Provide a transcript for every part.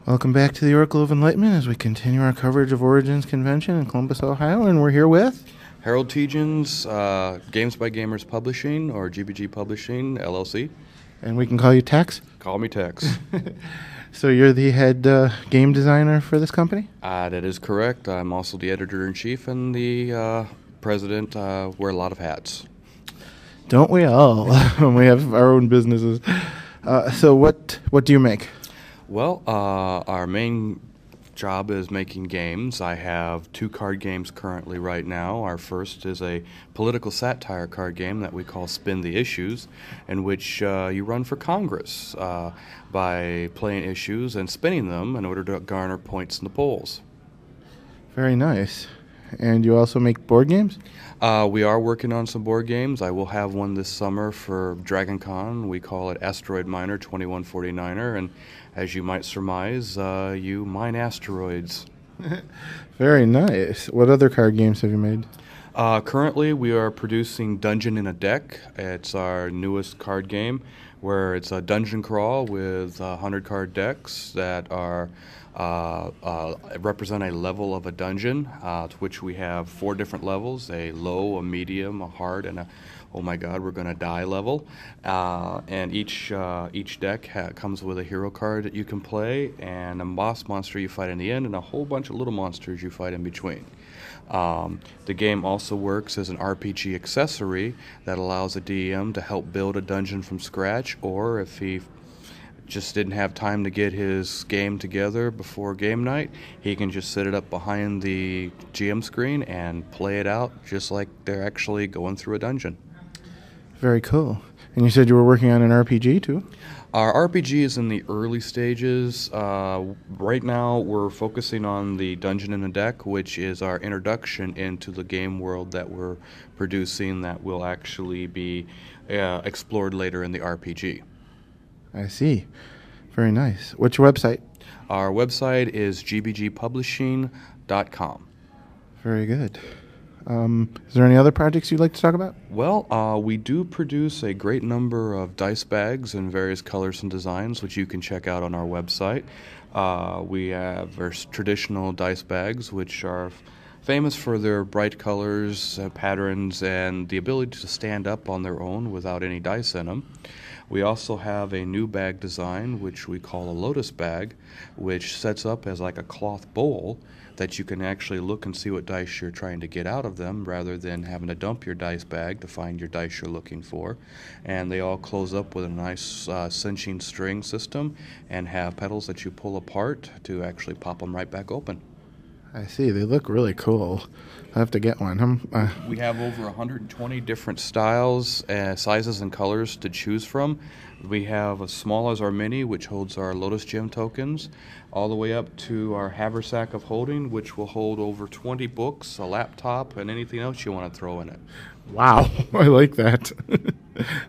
Welcome back to the Oracle of Enlightenment as we continue our coverage of Origins Convention in Columbus, Ohio, and we're here with... Harold Tegens, Games by Gamers Publishing, or GBG Publishing, LLC. And we can call you Tex? Call me Tex. So you're the head game designer for this company? That is correct. I'm also the editor-in-chief and the president. Wear a lot of hats. Don't we all? We have our own businesses. So what do you make? Well, our main job is making games. I have 2 card games currently right now. Our first is a political satire card game that we call Spin the Issues, in which you run for Congress by playing issues and spinning them in order to garner points in the polls. Very nice. And you also make board games? We are working on some board games. I will have one this summer for Dragon Con. We call it Asteroid Miner 2149er, and as you might surmise, you mine asteroids. Very nice. What other card games have you made? Currently, we are producing Dungeon in a Deck. It's our newest card game, where it's a dungeon crawl with 100 card decks that are represent a level of a dungeon, to which we have 4 different levels: a low, a medium, a hard, and a oh my god, we're going to die level. And each deck comes with a hero card that you can play, and a boss monster you fight in the end, and a whole bunch of little monsters you fight in between. The game also works as an RPG accessory that allows a DM to help build a dungeon from scratch, or if he just didn't have time to get his game together before game night, he can just set it up behind the GM screen and play it out just like they're actually going through a dungeon. Very cool. And you said you were working on an RPG too? Our RPG is in the early stages. Right now we're focusing on the Dungeon in a Deck, which is our introduction into the game world that we're producing that will actually be explored later in the RPG. I see. Very nice. What's your website? Our website is gbgpublishing.com. Very good. Is there any other projects you'd like to talk about? Well, we do produce a great number of dice bags in various colors and designs, which you can check out on our website. We have our traditional dice bags, which are famous for their bright colors, patterns, and the ability to stand up on their own without any dice in them. We also have a new bag design, which we call a lotus bag, which sets up as like a cloth bowl that you can actually look and see what dice you're trying to get out of them rather than having to dump your dice bag to find your dice you're looking for. And they all close up with a nice cinching string system and have pedals that you pull apart to actually pop them right back open. I see. They look really cool. I have to get one. We have over 120 different styles, sizes, and colors to choose from. We have as small as our mini, which holds our Lotus Gem tokens, all the way up to our haversack of holding, which will hold over 20 books, a laptop, and anything else you want to throw in it. Wow. I like that.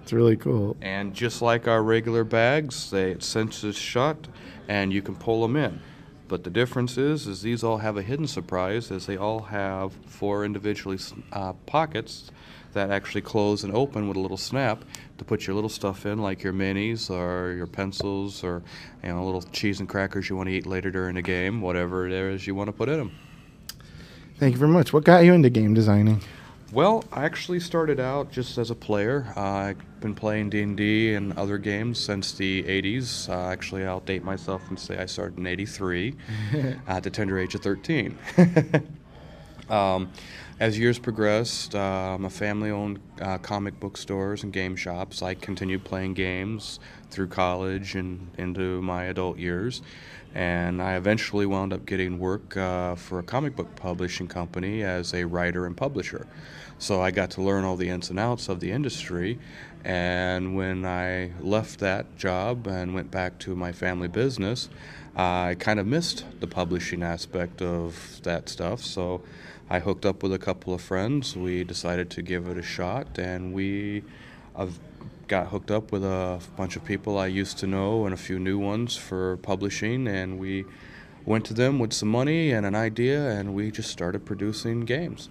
It's really cool. And just like our regular bags, it cinches shut, and you can pull them in. But the difference is these all have a hidden surprise, as they all have 4 individually pockets that actually close and open with a little snap to put your little stuff in, like your minis or your pencils or little cheese and crackers you want to eat later during the game, whatever it is you want to put in them. Thank you very much. What got you into game designing? Well, I actually started out just as a player. I've been playing D&D and other games since the 80s. Actually, I'll date myself and say I started in 83 at the tender age of 13. As years progressed, my family-owned comic book stores and game shops. I continued playing games through college and into my adult years. And I eventually wound up getting work for a comic book publishing company as a writer and publisher. So I got to learn all the ins and outs of the industry. And when I left that job and went back to my family business, I kind of missed the publishing aspect of that stuff. So I hooked up with a couple of friends. We decided to give it a shot, and we got hooked up with a bunch of people I used to know and a few new ones for publishing, and we went to them with some money and an idea, and we just started producing games.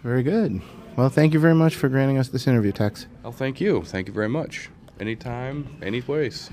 Very good. Well, thank you very much for granting us this interview, Tex. Oh, thank you. Thank you very much. Anytime, any place.